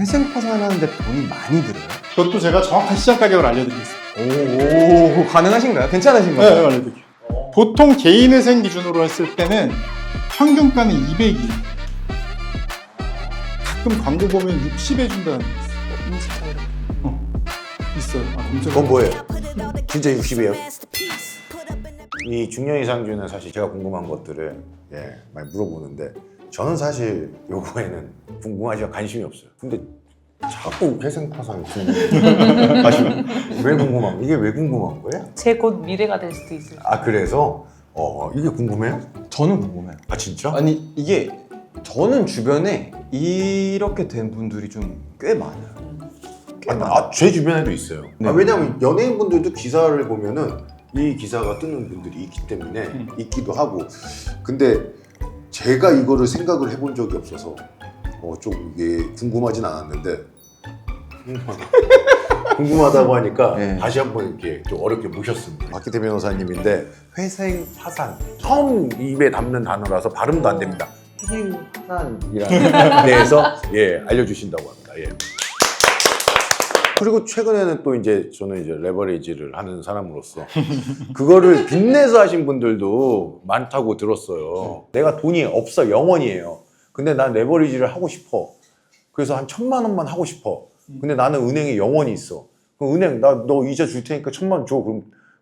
회생 파산하는데 돈이 많이 들어요? 그것도 제가 정확한 시장 가격을 알려드리겠습니다. 오, 가능하신가요? 괜찮으신가요? 네, 알려드릴게요. 보통 개인회생 기준으로 했을 때는 평균가는 200이. 가끔 광고 보면 60에 준다는 게 있어요. 있어요. 검색. 그건 뭐예요? 진짜 60이에요? 이 중년 이상주는 사실 제가 궁금한 것들을 많이 물어보는데 저는 사실 요거에는 궁금하지만 관심이 없어요. 근데 자꾸 회생파산 궁금해. 왜 궁금한 이게 왜 궁금한 거예요? 제 곧 미래가 될 수도 있어요. 아 그래서 이게 궁금해요? 저는 궁금해요. 아 진짜? 아니 이게 저는 주변에 이렇게 된 분들이 좀 꽤 많아요. 꽤 많아요. 제 주변에도 있어요. 네. 왜냐면 연예인분들도 기사를 보면은 이 기사가 뜨는 분들이 있기 때문에 있기도 하고. 근데 제가 이거를 생각을 해본 적이 없어서 좀 이게 궁금하진 않았는데 궁금하다고 하니까 네. 다시 한번 이렇게 좀 어렵게 모셨습니다. 박기태 변호사님인데 회생 파산 처음 입에 담는 단어라서 발음도 안 됩니다. 회생 파산이라는 데에서 알려주신다고 합니다. 예. 그리고 최근에는 또 이제 저는 이제 레버리지를 하는 사람으로서 그거를 빚내서 하신 분들도 많다고 들었어요. 내가 돈이 없어 영원이에요. 근데 난 레버리지를 하고 싶어. 그래서 한 1,000만 원만 하고 싶어. 근데 나는 은행에 영원이 있어. 그럼 은행 너 이자 줄 테니까 1,000만 원 줘.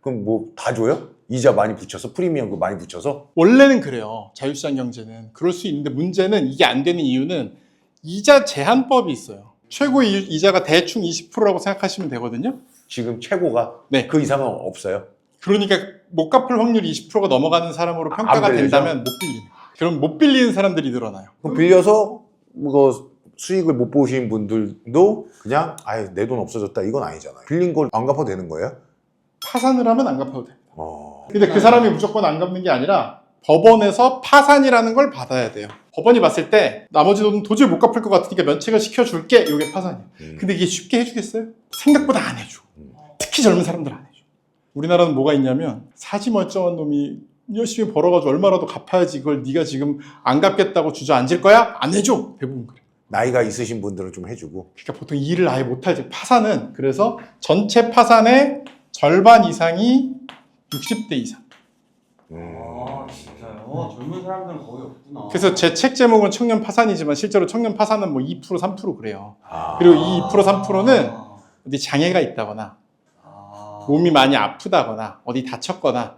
그럼 뭐 다 줘요? 이자 많이 붙여서 프리미엄 그 많이 붙여서? 원래는 그래요. 자유시장 경제는. 그럴 수 있는데 문제는 이게 안 되는 이유는 이자 제한법이 있어요. 최고 이자가 대충 20%라고 생각하시면 되거든요. 지금 최고가 네. 그 이상은 없어요. 그러니까 못 갚을 확률이 20%가 넘어가는 사람으로 평가가 빌리죠? 된다면 못 빌리는 거예요. 그럼 못 빌리는 사람들이 늘어나요. 그럼 빌려서 뭐 수익을 못 보신 분들도 그냥 내 돈 없어졌다 이건 아니잖아요. 빌린 걸 안 갚아도 되는 거예요? 파산을 하면 안 갚아도 됩니다. 근데 그 사람이 무조건 안 갚는 게 아니라 법원에서 파산이라는 걸 받아야 돼요. 법원이 봤을 때 나머지 돈은 도저히 못 갚을 것 같으니까 면책을 시켜줄게. 이게 파산이에요. 근데 이게 쉽게 해주겠어요? 생각보다 안 해줘. 특히 젊은 사람들 안 해줘. 우리나라는 뭐가 있냐면 사지 멀쩡한 놈이 열심히 벌어가지고 얼마라도 갚아야지 이걸 네가 지금 안 갚겠다고 주저앉을 거야? 안 해줘. 대부분 그래. 나이가 있으신 분들은 좀 해주고. 그러니까 보통 일을 아예 못하지. 파산은 그래서 전체 파산의 절반 이상이 60대 이상. 아 진짜요? 젊은 사람들은 거의 없구나. 그래서 제 책 제목은 청년 파산이지만 실제로 청년 파산은 뭐 2% 3% 그래요. 아. 그리고 이 2% 3%는 어디 장애가 있다거나 몸이 많이 아프다거나 어디 다쳤거나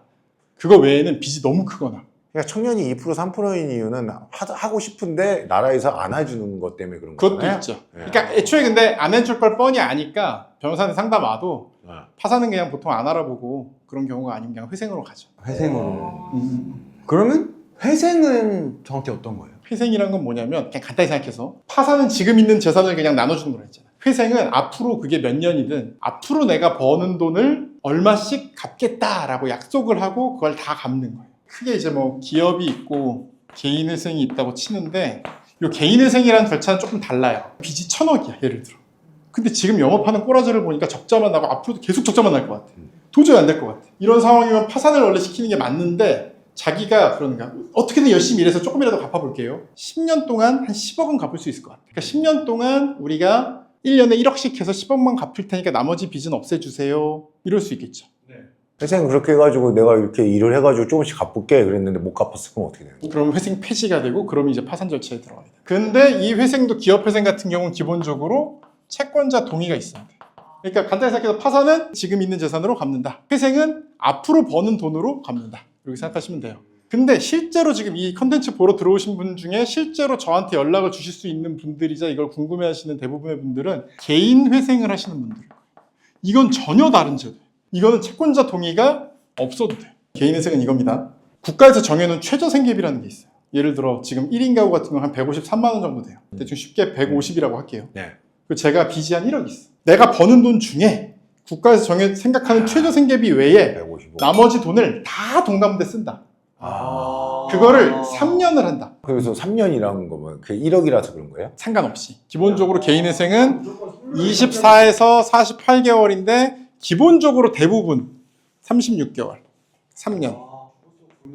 그거 외에는 빚이 너무 크거나. 그러니까 청년이 2% 3%인 이유는 하고 싶은데 나라에서 안 해주는 것 때문에 그런 그것도 거잖아요. 있죠. 네. 그러니까 애초에 근데 안 해줄 걸 뻔히 아니까 변호사한테 상담 와도 파산은 그냥 보통 안 알아보고 그런 경우가 아니면 그냥 회생으로 가죠. 회생으로. 그러면 회생은 정확히 어떤 거예요? 회생이란 건 뭐냐면 그냥 간단히 생각해서 파산은 지금 있는 재산을 그냥 나눠주는 거라 했잖아요. 회생은 앞으로 그게 몇 년이든 앞으로 내가 버는 돈을 얼마씩 갚겠다라고 약속을 하고 그걸 다 갚는 거예요. 크게 이제 뭐 기업이 있고 개인회생이 있다고 치는데 이 개인회생이라는 절차는 조금 달라요. 빚이 1,000억이야 예를 들어. 근데 지금 영업하는 꼬라지를 보니까 적자만 나고 앞으로도 계속 적자만 날 것 같아. 도저히 안 될 것 같아. 이런 상황이면 파산을 원래 시키는 게 맞는데 자기가 그런가 어떻게든 열심히 일해서 조금이라도 갚아볼게요. 10년 동안 한 10억은 갚을 수 있을 것 같아. 그러니까 10년 동안 우리가 1년에 1억씩 해서 10억만 갚을 테니까 나머지 빚은 없애주세요. 이럴 수 있겠죠. 회생 그렇게 해가지고 내가 이렇게 일을 해가지고 조금씩 갚을게 그랬는데 못 갚았으면 어떻게 돼요? 그럼 회생 폐지가 되고 그러면 이제 파산 절차에 들어가야 돼. 근데 이 회생도 기업회생 같은 경우는 기본적으로 채권자 동의가 있어야 돼. 그러니까 간단히 생각해서 파산은 지금 있는 재산으로 갚는다. 회생은 앞으로 버는 돈으로 갚는다. 이렇게 생각하시면 돼요. 근데 실제로 지금 이 컨텐츠 보러 들어오신 분 중에 실제로 저한테 연락을 주실 수 있는 분들이자 이걸 궁금해하시는 대부분의 분들은 개인 회생을 하시는 분들일 거예요. 이건 전혀 다른 제도예요. 이거는 채권자 동의가 없어도 돼요. 개인 회생은 이겁니다. 국가에서 정해놓은 최저 생계비라는 게 있어요. 예를 들어 지금 1인 가구 같은 경우 한 153만 원 정도 돼요. 대충 쉽게 150이라고 할게요. 네. 그리고 제가 빚이 한 1억 있어. 내가 버는 돈 중에 국가에서 생각하는 최저 생계비 외에 155. 나머지 돈을 다 동감대 쓴다. 그거를 3년을 한다. 그래서 3년이라는 거면 그 1억이라서 그런 거예요? 상관없이. 기본적으로 개인회생은 24에서 48개월인데 기본적으로 대부분 36개월, 3년.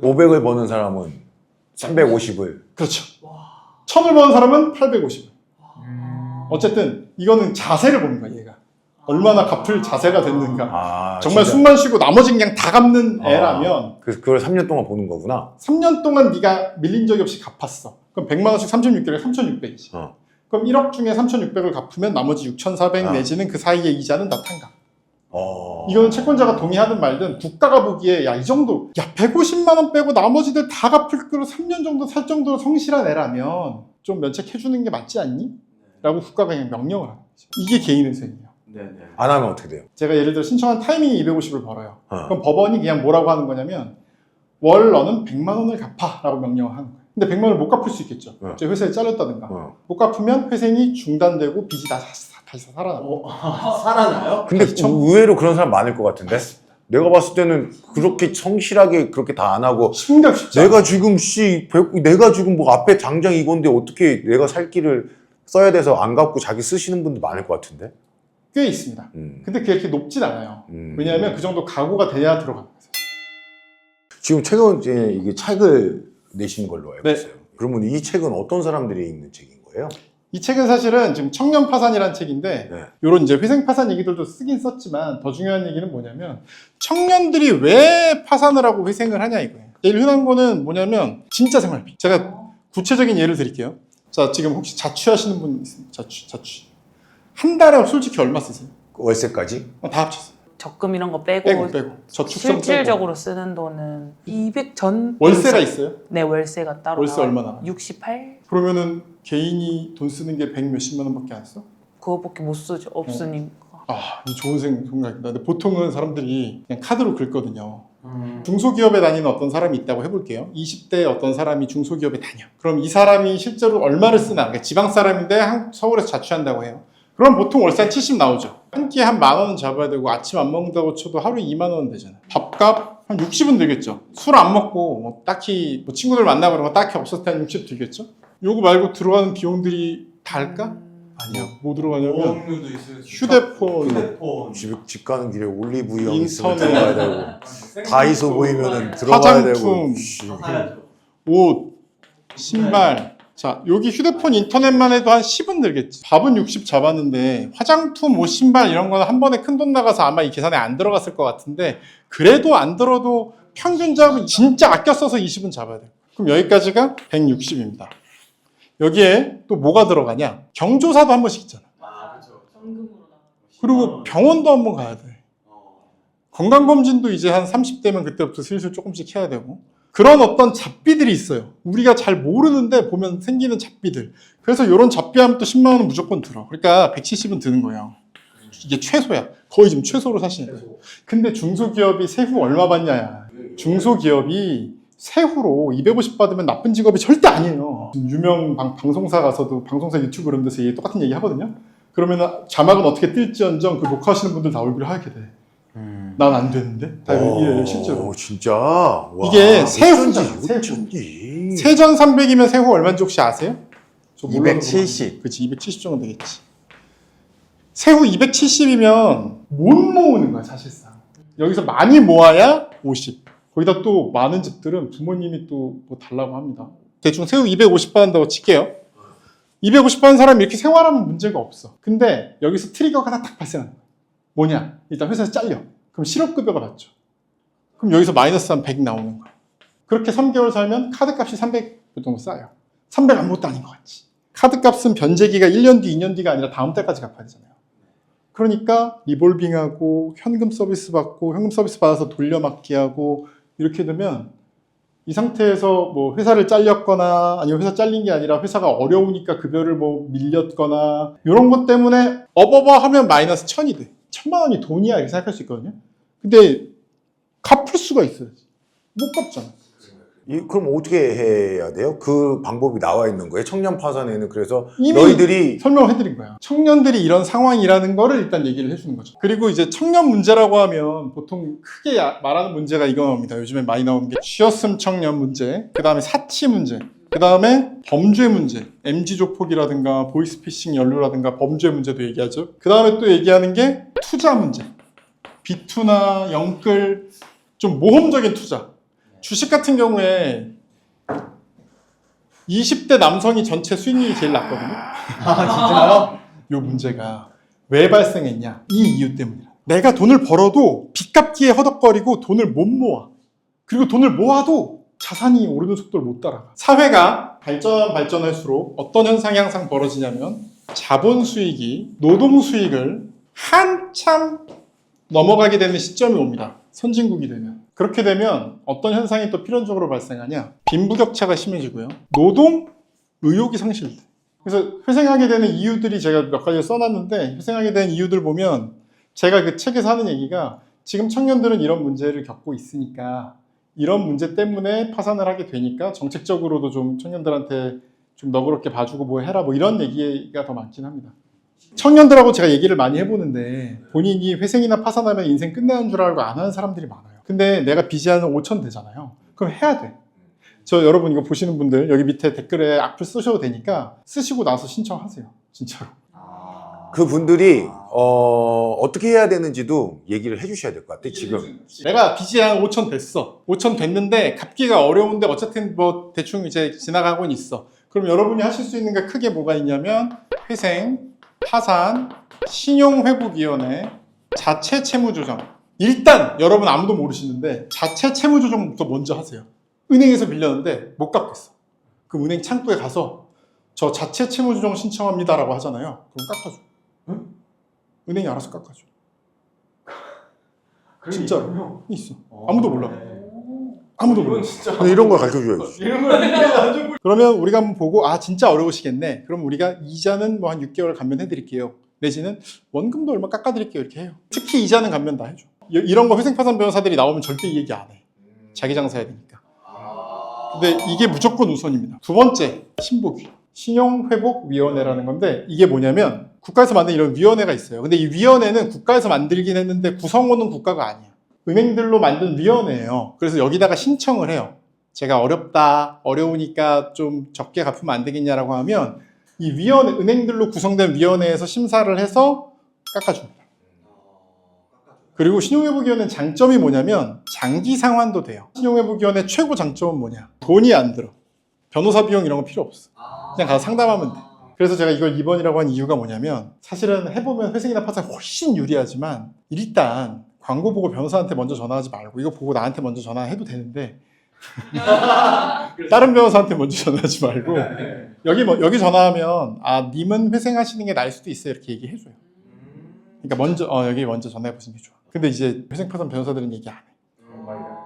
500을 버는 사람은 350을. 그렇죠. 1000을 버는 사람은 850. 어쨌든 이거는 자세를 보는 거야 얘가. 얼마나 갚을 자세가 됐는가. 아, 정말 진짜. 숨만 쉬고 나머지 그냥 다 갚는 애라면 그래서 그걸 3년 동안 보는 거구나. 3년 동안 네가 밀린 적이 없이 갚았어. 그럼 100만 원씩 36개월에 3,600이지. 어. 그럼 1억 중에 3,600을 갚으면 나머지 6,400 내지는 그 사이의 이자는 다 탕감. 이거는 채권자가 동의하든 말든 국가가 보기에 야 이 정도 야 150만 원 빼고 나머지들 다 갚을 거로 3년 정도 살 정도로 성실한 애라면 좀 면책해주는 게 맞지 않니? 라고 국가가 그냥 명령을 하는 거죠. 이게 개인회생이에요. 안 하면 어떻게 돼요? 제가 예를 들어 신청한 타이밍이 250을 벌어요. 그럼 법원이 그냥 뭐라고 하는 거냐면 월 너는 100만 원을 갚아 라고 명령을 하는 거예요. 근데 100만 원을 못 갚을 수 있겠죠. 제 회사에 잘렸다든가. 못 갚으면 회생이 중단되고 빚이 다시 살아나고. 살아나요? 근데 의외로 그런 사람 많을 것 같은데? 내가 봤을 때는 그렇게 성실하게 그렇게 다 안 하고 심각 쉽지 않아. 내가 지금 내가 지금 뭐 앞에 당장 이건데 어떻게 내가 살 길을 써야 돼서 안 갚고 자기 쓰시는 분도 많을 것 같은데? 꽤 있습니다. 근데 그게 그렇게 높진 않아요. 왜냐하면 그 정도 각오가 돼야 들어가는 거예요. 지금 최근에 이게 책을 내신 걸로 알고 네. 있어요. 그러면 이 책은 어떤 사람들이 읽는 책인 거예요? 이 책은 사실은 지금 청년 파산이라는 책인데 네. 이런 이제 회생 파산 얘기들도 쓰긴 썼지만 더 중요한 얘기는 뭐냐면 청년들이 왜 파산을 하고 회생을 하냐 이거예요. 제일 흔한 거는 뭐냐면 진짜 생활비. 제가 구체적인 예를 드릴게요. 자, 지금 혹시 자취하시는 분 있습니까? 자취. 한 달에 솔직히 얼마 쓰세요? 월세까지? 다 합쳤어요. 적금 이런 거 빼고, 빼고. 저축성 실질적으로 쓰는 돈은 200 전. 월세가 있어요? 네, 월세가 따로. 월세 나와요. 얼마나? 68? 그러면은 개인이 돈 쓰는 게 100 몇십만 원밖에 안 써? 그거밖에 못 쓰죠. 없으니까. 이 좋은 생각입니다. 근데 보통은 사람들이 그냥 카드로 긁거든요. 중소기업에 다니는 어떤 사람이 있다고 해볼게요. 20대 어떤 사람이 중소기업에 다녀. 그럼 이 사람이 실제로 얼마를 쓰나? 그러니까 지방 사람인데 서울에서 자취한다고 해요. 그럼 보통 월세 한 70 나오죠. 한 끼에 한 10,000원은 잡아야 되고 아침 안 먹는다고 쳐도 하루에 2만 원은 되잖아요. 밥값 한 60은 들겠죠. 술 안 먹고 뭐 딱히 뭐 친구들 만나고 그런 거 딱히 없었을 때 한 60 들겠죠. 요거 말고 들어가는 비용들이 다 할까? 아니요. 뭐 들어가냐면 보험료도 있을 휴대폰, 집 가는 길에 올리브영 있으면 인터넷, 들어가야 되고 다이소 보이면은 들어가야 되고 화장품, 옷, 신발. 자, 여기 휴대폰 인터넷만 해도 한 10은 들겠지. 밥은 60 잡았는데 화장품, 옷, 신발 이런 거는 한 번에 큰 돈 나가서 아마 이 계산에 안 들어갔을 것 같은데 그래도 안 들어도 평균 잡으면 진짜 아껴 써서 20은 잡아야 돼요. 그럼 여기까지가 160입니다. 여기에 또 뭐가 들어가냐? 경조사도 한 번씩 있잖아. 그리고 병원도 한 번 가야 돼. 건강검진도 이제 한 30대면 그때부터 슬슬 조금씩 해야 되고. 그런 어떤 잡비들이 있어요. 우리가 잘 모르는데 보면 생기는 잡비들. 그래서 이런 잡비하면 또 10만 원은 무조건 들어. 그러니까 170은 드는 거예요. 이게 최소야. 거의 지금 최소로 사시는 거예요. 근데 중소기업이 세후 얼마 받냐야. 중소기업이 세후로 250 받으면 나쁜 직업이 절대 아니에요. 유명 방송사 가서도 방송사 유튜브 이런 데서 똑같은 얘기 하거든요. 그러면 자막은 어떻게 뜰지언정 그 녹화하시는 분들 다 얼굴이 하얗게 돼. 난 안 되는데? 다 이래요, 실제로. 진짜? 와, 이게 세후잖아, 어쩐지. 세전 300이면 세후 얼마인지 혹시 아세요? 270. 그치, 270 정도 되겠지. 세후 270이면 못 모으는 거야, 사실상. 여기서 많이 모아야 50. 거기다 또 많은 집들은 부모님이 또 뭐 달라고 합니다. 대충 세후 250 받는다고 칠게요. 250 받는 사람이 이렇게 생활하면 문제가 없어. 근데 여기서 트리거가 하나 딱 발생하는 거야. 뭐냐? 일단 회사에서 잘려. 그럼 실업급여가 받죠. 그럼 여기서 마이너스 한 100 나오는 거야. 그렇게 3개월 살면 카드값이 300 정도 쌓여. 300 아무것도 아닌 것 같지. 카드값은 변제기가 1년 뒤, 2년 뒤가 아니라 다음 달까지 갚아야 되잖아요. 그러니까 리볼빙하고 현금 서비스 받고 현금 서비스 받아서 돌려막기하고 이렇게 되면 이 상태에서 뭐 회사를 잘렸거나 아니면 회사 잘린 게 아니라 회사가 어려우니까 급여를 뭐 밀렸거나 이런 것 때문에 어버버 하면 마이너스 1000이 돼. 1000만 원이 돈이야 이렇게 생각할 수 있거든요. 근데 갚을 수가 있어야지. 못 갚잖아. 그럼 어떻게 해야 돼요? 그 방법이 나와 있는 거예요? 청년 파산에는 그래서 이미 너희들이 설명을 해드린 거야. 청년들이 이런 상황이라는 거를 일단 얘기를 해주는 거죠. 그리고 이제 청년 문제라고 하면 보통 크게 말하는 문제가 이겁니다. 요즘에 많이 나오는 게 쉬었음 청년 문제, 그 다음에 사치 문제, 그 다음에 범죄 문제, MG 조폭이라든가 보이스피싱 연루라든가 범죄 문제도 얘기하죠. 그 다음에 또 얘기하는 게 투자 문제, 비투나 영끌, 좀 모험적인 투자. 주식 같은 경우에 20대 남성이 전체 수익률이 제일 낮거든요. 아 진짜요? 이 문제가 왜 발생했냐? 이 이유 때문이야. 내가 돈을 벌어도 빚 갚기에 허덕거리고 돈을 못 모아. 그리고 돈을 모아도 자산이 오르는 속도를 못 따라가. 사회가 발전할수록 어떤 현상이 항상 벌어지냐면 자본 수익이 노동 수익을 한참 넘어가게 되는 시점이 옵니다. 선진국이 되면. 그렇게 되면 어떤 현상이 또 필연적으로 발생하냐? 빈부격차가 심해지고요. 노동 의욕이 상실돼. 그래서 회생하게 되는 이유들이 제가 몇 가지 써놨는데, 회생하게 되는 이유들 보면 제가 그 책에서 하는 얘기가 지금 청년들은 이런 문제를 겪고 있으니까 이런 문제 때문에 파산을 하게 되니까 정책적으로도 좀 청년들한테 좀 너그럽게 봐주고 뭐 해라 뭐 이런 얘기가 더 많긴 합니다. 청년들하고 제가 얘기를 많이 해보는데 본인이 회생이나 파산하면 인생 끝나는 줄 알고 안 하는 사람들이 많아요. 근데 내가 빚이 한 5천 되잖아요. 그럼 해야 돼. 저 여러분 이거 보시는 분들 여기 밑에 댓글에 악플 쓰셔도 되니까 쓰시고 나서 신청하세요. 진짜로. 그 분들이 어떻게 해야 되는지도 얘기를 해주셔야 될 것 같아. 지금 내가 빚이 한 5천 됐어. 5천 됐는데 갚기가 어려운데 어쨌든 뭐 대충 이제 지나가고는 있어. 그럼 여러분이 하실 수 있는 게 크게 뭐가 있냐면 회생, 파산, 신용회복위원회, 자체 채무조정. 일단 여러분 아무도 모르시는데 자체 채무조정부터 먼저 하세요. 은행에서 빌렸는데 못 갚겠어. 그럼 은행 창구에 가서 저 자체 채무조정 신청합니다라고 하잖아요. 그럼 깎아줘. 응? 은행이 알아서 깎아줘. 진짜로 있어. 아무도 몰라. 아무도 몰라. 근데 이런 걸 가르쳐줘야지. 그러면 우리가 한번 보고 아 진짜 어려우시겠네. 그럼 우리가 이자는 뭐 한 6개월 감면해드릴게요. 내지는 원금도 얼마 깎아드릴게요. 이렇게 해요. 특히 이자는 감면 다 해줘. 이런 거 회생파산 변호사들이 나오면 절대 이 얘기 안 해. 자기 장사해야 되니까. 근데 이게 무조건 우선입니다. 두 번째, 신복위. 신용회복위원회라는 건데 이게 뭐냐면 국가에서 만든 이런 위원회가 있어요. 근데 이 위원회는 국가에서 만들긴 했는데 구성원은 국가가 아니야. 은행들로 만든 위원회예요. 그래서 여기다가 신청을 해요. 제가 어려우니까 좀 적게 갚으면 안 되겠냐라고 하면 이 위원회, 은행들로 구성된 위원회에서 심사를 해서 깎아줍니다. 그리고 신용회복위원회는 장점이 뭐냐면 장기 상환도 돼요. 신용회복위원회 최고 장점은 뭐냐? 돈이 안 들어. 변호사 비용 이런 거 필요 없어. 그냥 가서 상담하면 돼. 그래서 제가 이걸 2번이라고 한 이유가 뭐냐면 사실은 해보면 회생이나 파산 훨씬 유리하지만 일단 광고 보고 변호사한테 먼저 전화하지 말고 이거 보고 나한테 먼저 전화해도 되는데 다른 변호사한테 먼저 전화하지 말고 여기 전화하면 아 님은 회생하시는 게 나을 수도 있어요 이렇게 얘기해줘요. 그러니까 여기 먼저 전화해보시는 게 좋아. 근데 이제 회생파산 변호사들은 얘기 안 해.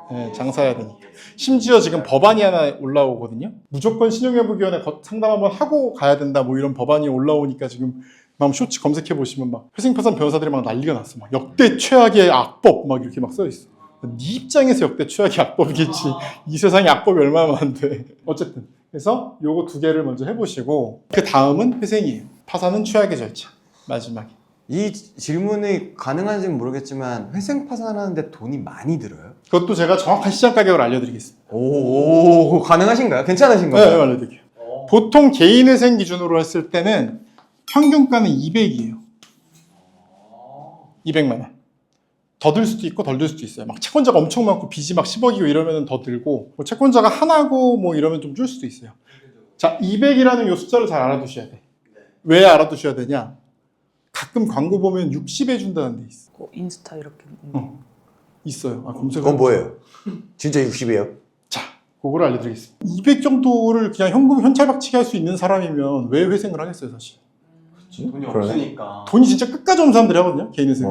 네, 장사해야 되니까. 심지어 지금 법안이 하나 올라오거든요. 무조건 신용회복위원회 상담 한번 하고 가야 된다 뭐 이런 법안이 올라오니까 지금 막 쇼츠 검색해 보시면 막 회생파산 변호사들이 막 난리가 났어. 막 역대 최악의 악법 막 이렇게 막 써 있어. 네 입장에서 역대 최악의 악법이겠지. 이 세상에 악법이 얼마나 많은데. 어쨌든 그래서 요거 두 개를 먼저 해보시고 그 다음은 회생이에요. 파산은 최악의 절차. 마지막에. 이 질문이 가능한지는 모르겠지만 회생 파산하는데 돈이 많이 들어요? 그것도 제가 정확한 시장 가격을 알려드리겠습니다. 오 가능하신가요? 괜찮으신가요? 네, 알려드릴게요. 보통 개인 회생 기준으로 했을 때는 평균가는 200이에요. 200만 원. 더 들 수도 있고 덜 들 수도 있어요. 막 채권자가 엄청 많고 빚이 막 10억이고 이러면 더 들고 뭐 채권자가 하나고 뭐 이러면 좀 줄 수도 있어요. 자, 200이라는 요 숫자를 잘 알아두셔야 돼. 왜 알아두셔야 되냐? 가끔 광고 보면 60에 준다는 데 있어. 인스타 이렇게. 있어요. 아, 검색을. 그건 뭐예요? 진짜 60이에요? 자, 그거를 알려드리겠습니다. 200 정도를 그냥 현금 현찰박치기 할 수 있는 사람이면 왜 회생을 하겠어요, 사실? 돈이 그러네. 없으니까. 돈이 진짜 끝까지 없는 사람들이 하거든요, 개인 회생.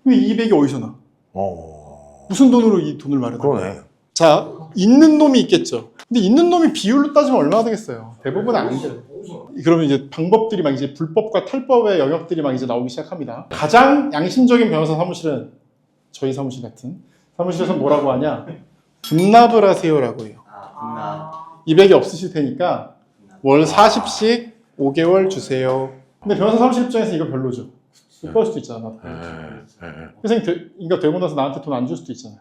근데 200이 어디서 나? 무슨 돈으로 이 돈을 마련해? 그러네. 자, 있는 놈이 있겠죠. 근데 있는 놈이 비율로 따지면 얼마나 되겠어요? 대부분 안 돼요. 그러면 이제 방법들이 막 이제 불법과 탈법의 영역들이 막 이제 나오기 시작합니다. 가장 양심적인 변호사 사무실은 저희 사무실 같은 사무실에서 뭐라고 하냐? 분납을 하세요라고 해요. 200이 없으실 테니까 월 40씩 5개월 주세요. 근데 변호사 사무실 입장에서 이거 별로죠. 못 받을 수도 있잖아. 회생 그러니까 되고 나서 나한테 돈 안 줄 수도 있잖아요.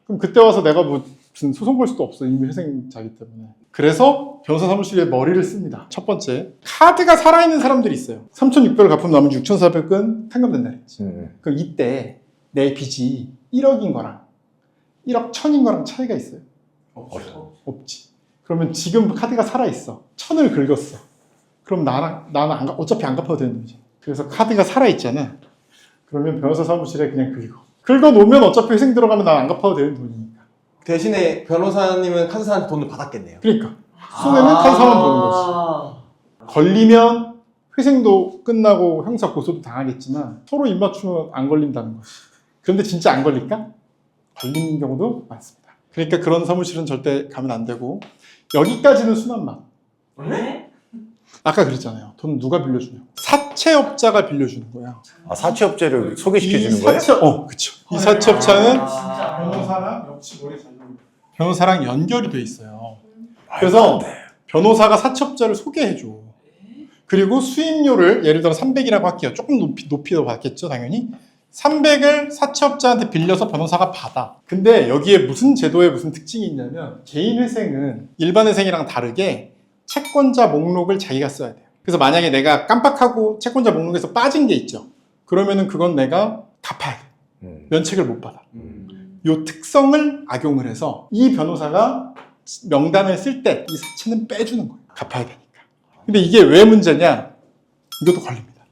그럼 그때 와서 내가 무슨 소송 걸 수도 없어. 이미 회생자기 때문에. 그래서 변호사 사무실에 머리를 씁니다. 첫 번째, 카드가 살아있는 사람들이 있어요. 3,600을 갚으면 나머지 6,400은 상감된다 그랬지. 그럼 이때 내 빚이 1억인 거랑 1억 1,000인 거랑 차이가 있어요? 없지. 그러면 지금 카드가 살아있어. 1,000을 긁었어. 그럼 나는 어차피 안 갚아도 되는 돈이지. 그래서 카드가 살아있잖아. 그러면 변호사 사무실에 그냥 긁어놓으면 어차피 회생 들어가면 난 안 갚아도 되는 돈이니까. 대신에 변호사님은 카드사한테 돈을 받았겠네요. 그러니까 손해는 카드사만 보는 거지. 걸리면 회생도 끝나고 형사 고소도 당하겠지만 서로 입맞추면 안 걸린다는 것이. 그런데 진짜 안 걸릴까? 걸리는 경우도 많습니다. 그러니까 그런 사무실은 절대 가면 안 되고 여기까지는 순한 맛. 네? 아까 그랬잖아요. 돈 누가 빌려주냐고. 사채업자가 빌려주는 거야. 아, 사채업자를 소개시켜 주는 이 거예요? 그쵸. 이 사채업자는 진짜. 변호사랑 역시 머리 잘 변호사랑 연결이 돼 있어요. 그래서 변호사가 사채업자를 소개해줘. 그리고 수임료를 예를 들어 300이라고 할게요. 조금 높이도 받겠죠, 당연히. 300을 사채업자한테 빌려서 변호사가 받아. 근데 여기에 무슨 제도에 무슨 특징이 있냐면 개인 회생은 일반 회생이랑 다르게 채권자 목록을 자기가 써야 돼요. 그래서 만약에 내가 깜빡하고 채권자 목록에서 빠진 게 있죠. 그러면은 그건 내가 갚아야 돼. 면책을 못 받아. 이 특성을 악용을 해서 이 변호사가 명단을 쓸 때 이 사채는 빼주는 거예요. 갚아야 되니까. 근데 이게 왜 문제냐? 이것도 걸립니다.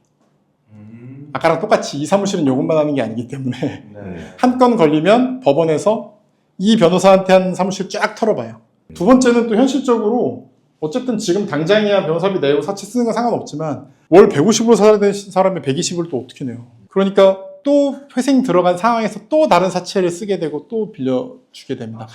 아까랑 똑같이 이 사무실은 요것만 하는 게 아니기 때문에 네. 한 건 걸리면 법원에서 이 변호사한테 한 사무실 쫙 털어봐요. 두 번째는 또 현실적으로 어쨌든 지금 당장이야 변호사비 내고 사채 쓰는 건 상관없지만 월 150으로 살아야 되는 사람이 120을 또 어떻게 내요? 그러니까 또 회생 들어간 상황에서 또 다른 사채를 쓰게 되고 또 빌려주게 됩니다.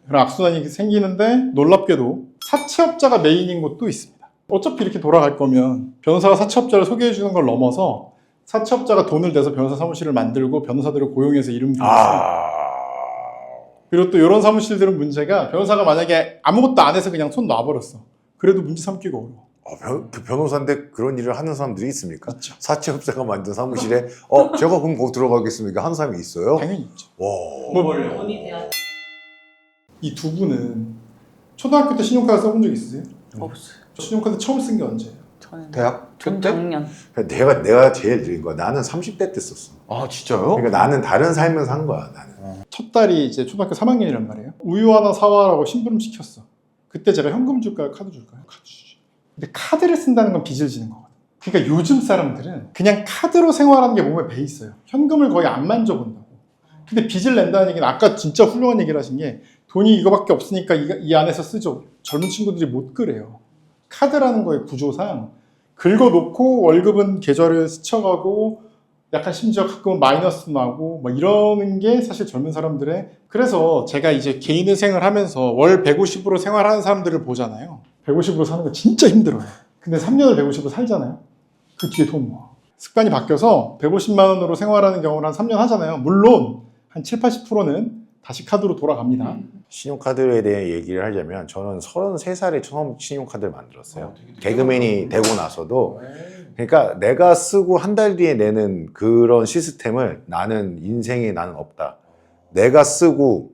그런 악순환이 생기는데 놀랍게도 사채업자가 메인인 곳도 있습니다. 어차피 이렇게 돌아갈 거면 변호사가 사채업자를 소개해 주는 걸 넘어서 사채업자가 돈을 내서 변호사 사무실을 만들고 변호사들을 고용해서 이름 부르고 그리고 또 이런 사무실들은 문제가 변호사가 만약에 아무것도 안 해서 그냥 손 놔버렸어. 그래도 문제 삼기가 어려워. 그 변호사인데 그런 일을 하는 사람들이 있습니까? 있죠. 사채업자가 만든 사무실에 제가 그럼 거기 들어가겠습니까? 하는 사람이 있어요? 당연히 있죠. 와. 이 두 분은 초등학교 때 신용카드 써본 적 있으세요? 없어요. 신용카드 처음 쓴 게 언제예요? 저는 대학 전 때? 작년. 내가 제일 느린 거야. 나는 30대 때 썼어. 아 진짜요? 그러니까 나는 다른 삶을 산 거야. 나는. 첫 딸이 이제 초등학교 3학년이란 말이에요. 우유 하나 사와라고 심부름 시켰어. 그때 제가 현금 줄까요? 카드 줄까요? 카드 주지. 근데 카드를 쓴다는 건 빚을 지는 거거든. 그러니까 요즘 사람들은 그냥 카드로 생활하는 게 몸에 배 있어요. 현금을 거의 안 만져본다고. 근데 빚을 낸다는 얘기는 아까 진짜 훌륭한 얘기를 하신 게 돈이 이거밖에 없으니까 이 안에서 쓰죠. 젊은 친구들이 못 그래요. 카드라는 거의 구조상 긁어놓고 월급은 계좌를 스쳐가고 약간 심지어 가끔은 마이너스 나고 뭐 이러는 게 사실 젊은 사람들의 그래서 제가 이제 개인회생을 하면서 월 150으로 생활하는 사람들을 보잖아요. 150으로 사는 거 진짜 힘들어요. 근데 3년을 150으로 살잖아요. 그 뒤에 돈 모아. 습관이 바뀌어서 150만 원으로 생활하는 경우를 한 3년 하잖아요. 물론 한 7, 80%는 다시 카드로 돌아갑니다. 신용카드에 대해 얘기를 하자면 저는 33살에 처음 신용카드를 만들었어요. 개그맨이 되고 나서도 그러니까 내가 쓰고 한 달 뒤에 내는 그런 시스템을 나는 인생에 나는 없다. 내가 쓰고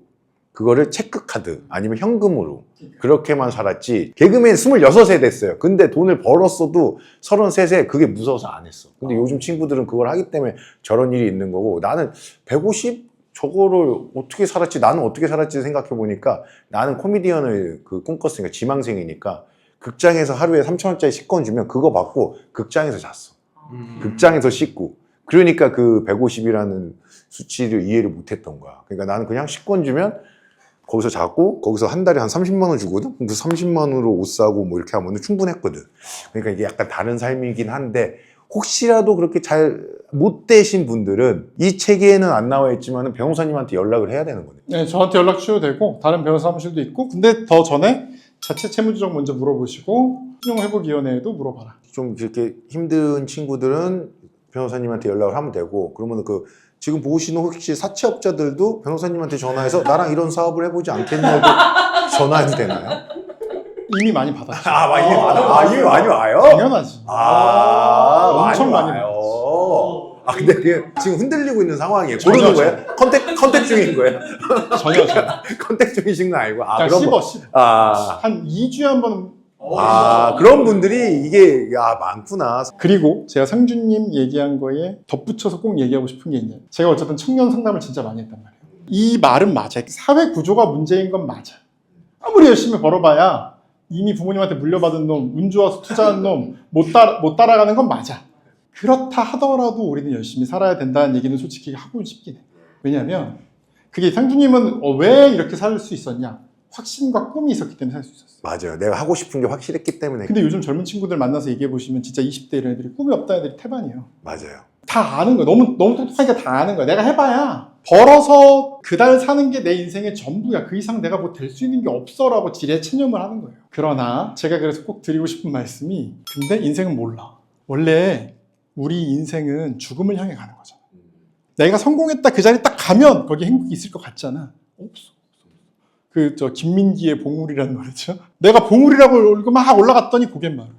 그거를 체크카드 아니면 현금으로 그렇게만 살았지. 개그맨 26세 됐어요. 근데 돈을 벌었어도 33세 그게 무서워서 안 했어. 근데 요즘 친구들은 그걸 하기 때문에 저런 일이 있는 거고 나는 150 저거를 어떻게 살았지? 나는 어떻게 살았지 생각해 보니까 나는 코미디언을 꿈꿨으니까 지망생이니까 극장에서 하루에 3,000원짜리 식권 주면 그거 받고 극장에서 잤어. 극장에서 씻고. 그러니까 그 150이라는 수치를 이해를 못 했던 거야. 그러니까 나는 그냥 식권 주면 거기서 자고 거기서 한 달에 한 30만 원 주거든? 그 30만 원으로 옷 사고 뭐 이렇게 하면 충분했거든. 그러니까 이게 약간 다른 삶이긴 한데 혹시라도 그렇게 잘 못 되신 분들은 이 체계에는 안 나와 있지만 변호사님한테 연락을 해야 되는 거네. 네, 저한테 연락 주셔도 되고 다른 변호사 사무실도 있고 근데 더 전에 자체 채무조정 먼저 물어보시고 신용회복위원회에도 물어봐라. 좀 이렇게 힘든 친구들은 변호사님한테 연락을 하면 되고 그러면 지금 보시는 혹시 사채업자들도 변호사님한테 전화해서 나랑 이런 사업을 해보지 않겠냐고 전화해도 되나요? 이미 많이 받았죠. 이미 많이 와요? 당연하지. 엄청 많이 와요. 근데 그게 지금 흔들리고 있는 상황이에요. 전혀, 모르는 거예요? 컨택 중인 거예요? 전혀. 컨택 중이신 거 아니고? 그냥 씹어. 한 2주에 한 번. 그런 분들이 이게 많구나. 그리고 제가 상준님 얘기한 거에 덧붙여서 꼭 얘기하고 싶은 게 있네요. 제가 어쨌든 청년 상담을 진짜 많이 했단 말이에요. 이 말은 맞아요. 사회 구조가 문제인 건 맞아. 아무리 열심히 벌어봐야 이미 부모님한테 물려받은 놈, 운 좋아서 투자한 놈, 못 따라가는 건 맞아. 그렇다 하더라도 우리는 열심히 살아야 된다는 얘기는 솔직히 하고 싶긴 해. 왜냐하면 그게 상주님은 왜 이렇게 살 수 있었냐? 확신과 꿈이 있었기 때문에 살 수 있었어. 맞아요. 내가 하고 싶은 게 확실했기 때문에. 근데 요즘 젊은 친구들 만나서 얘기해 보시면 진짜 20대 이런 애들이 꿈이 없다 애들이 태반이에요. 맞아요. 다 아는 거야. 너무 똑똑하니까 다 아는 거야. 내가 해봐야 벌어서 그달 사는 게 내 인생의 전부야. 그 이상 내가 뭐 될 수 있는 게 없어라고 지레 체념을 하는 거예요. 그러나 제가 그래서 꼭 드리고 싶은 말씀이 근데 인생은 몰라. 원래 우리 인생은 죽음을 향해 가는 거잖아. 내가 성공했다 그 자리 딱 가면 거기 행복이 있을 것 같잖아. 없어. 김민기의 봉우리라는 노래죠. 내가 봉우리라고 막 올라갔더니 고갯 마루야.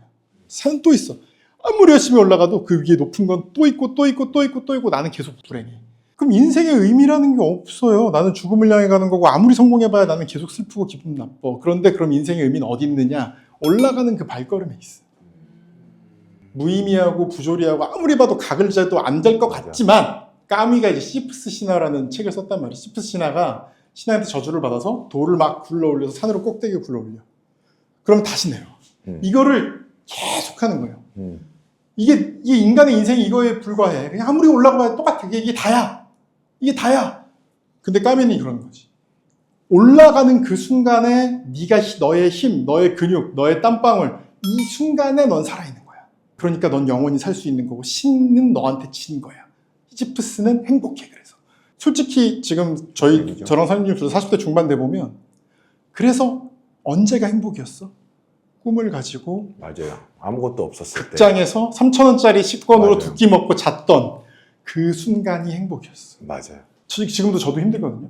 산은 또 있어. 아무리 열심히 올라가도 그 위에 높은 건 또 있고 또 있고 또 있고 또 있고 나는 계속 불행해. 그럼 인생의 의미라는 게 없어요. 나는 죽음을 향해 가는 거고 아무리 성공해봐야 나는 계속 슬프고 기분 나빠. 그런데 그럼 인생의 의미는 어디 있느냐? 올라가는 그 발걸음에 있어. 무의미하고 부조리하고 아무리 봐도 각을 재도 안 될 것 같지만 까미가 이제 시프스 신화라는 책을 썼단 말이에요. 시프스 신화가 신하한테 저주를 받아서 돌을 막 굴러올려서 산으로 꼭대기에 굴러올려. 그럼 다시 내려. 이거를 계속 하는 거예요. 이게 인간의 인생이 이거에 불과해. 그냥 아무리 올라가봐야 똑같아. 이게 다야. 이게 다야. 근데 까미는 그런 거지. 올라가는 그 순간에 네가 너의 힘, 너의 근육, 너의 땀방울 이 순간에 넌 살아있는 거야. 그러니까 넌 영원히 살 수 있는 거고 신은 너한테 친 거야. 시지프스는 행복해. 그래서 솔직히 지금 저랑 사장님 둘 40대 중반 돼 보면 그래서 언제가 행복이었어? 꿈을 가지고 맞아요. 아무것도 없었을 때. 극장에서 3,000원짜리 식권으로 맞아요. 두 끼 먹고 잤던 그 순간이 행복이었어. 맞아요. 지금도 저도 힘들거든요.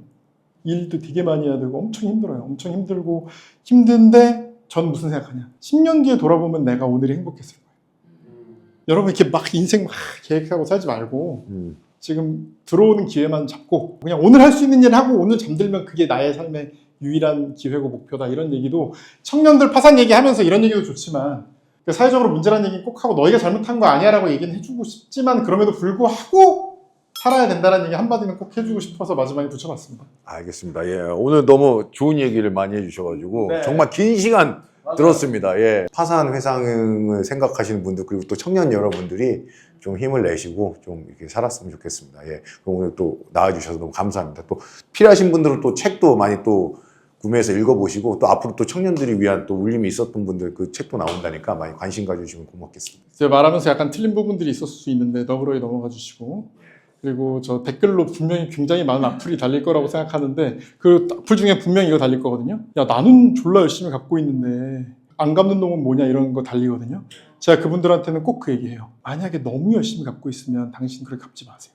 일도 되게 많이 해야 되고 엄청 힘들어요. 엄청 힘들고 힘든데 전 무슨 생각하냐. 10년 뒤에 돌아보면 내가 오늘이 행복했을 거예요. 여러분 이렇게 막 인생 막 계획하고 살지 말고 지금 들어오는 기회만 잡고 그냥 오늘 할 수 있는 일 하고 오늘 잠들면 그게 나의 삶의 유일한 기회고 목표다. 이런 얘기도 청년들 파산 얘기하면서 이런 얘기도 좋지만 사회적으로 문제라는 얘기 꼭 하고 너희가 잘못한 거 아니야 라고 얘기는 해주고 싶지만 그럼에도 불구하고 살아야 된다는 얘기 한마디는 꼭 해주고 싶어서 마지막에 붙여봤습니다. 알겠습니다. 예, 오늘 너무 좋은 얘기를 많이 해주셔가지고 네. 정말 긴 시간 들었습니다. 예. 파산 회상을 생각하시는 분들 그리고 또 청년 여러분들이 좀 힘을 내시고 좀 이렇게 살았으면 좋겠습니다. 예. 그럼 오늘 또 나와주셔서 너무 감사합니다. 또 필요하신 분들은 또 책도 많이 또 구매해서 읽어보시고 또 앞으로 또 청년들이 위한 또 울림이 있었던 분들 그 책도 나온다니까 많이 관심 가져주시면 고맙겠습니다. 제가 말하면서 약간 틀린 부분들이 있었을 수 있는데 너그러이 넘어가 주시고 그리고 저 댓글로 분명히 굉장히 많은 악플이 달릴 거라고 생각하는데 그 악플 중에 분명히 이거 달릴 거거든요. 야 나는 졸라 열심히 갚고 있는데 안 갚는 놈은 뭐냐 이런 거 달리거든요. 제가 그분들한테는 꼭 그 얘기해요. 만약에 너무 열심히 갚고 있으면 당신 그렇게 갚지 마세요.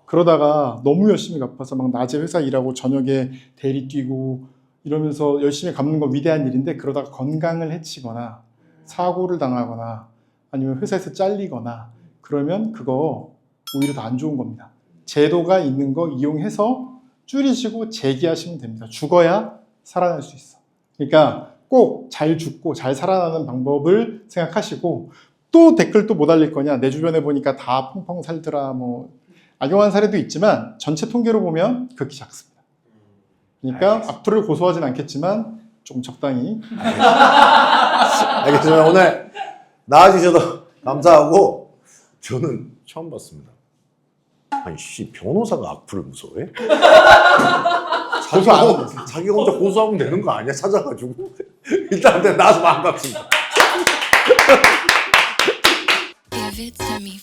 그러다가 너무 열심히 갚아서 막 낮에 회사 일하고 저녁에 대리 뛰고 이러면서 열심히 갚는 건 위대한 일인데 그러다가 건강을 해치거나 사고를 당하거나 아니면 회사에서 잘리거나 그러면 그거 오히려 더 안 좋은 겁니다. 제도가 있는 거 이용해서 줄이시고 재기하시면 됩니다. 죽어야 살아날 수 있어. 그러니까 꼭 잘 죽고 잘 살아나는 방법을 생각하시고 또 댓글 또 뭐 달릴 거냐. 내 주변에 보니까 다 펑펑 살더라. 뭐 악용한 사례도 있지만 전체 통계로 보면 극히 작습니다. 그러니까 알겠습니다. 악플을 고소하진 않겠지만 좀 적당히. 알겠습니다. 오늘 나와주셔서 감사하고 저는 처음 봤습니다. 아니 씨 변호사가 악플을 무서워해? 고소 안 하면 되지. 자기가 혼자 고소하면 되는 거 아니야? 찾아가지고 일단 나와서 반갑습니다. Give it to me.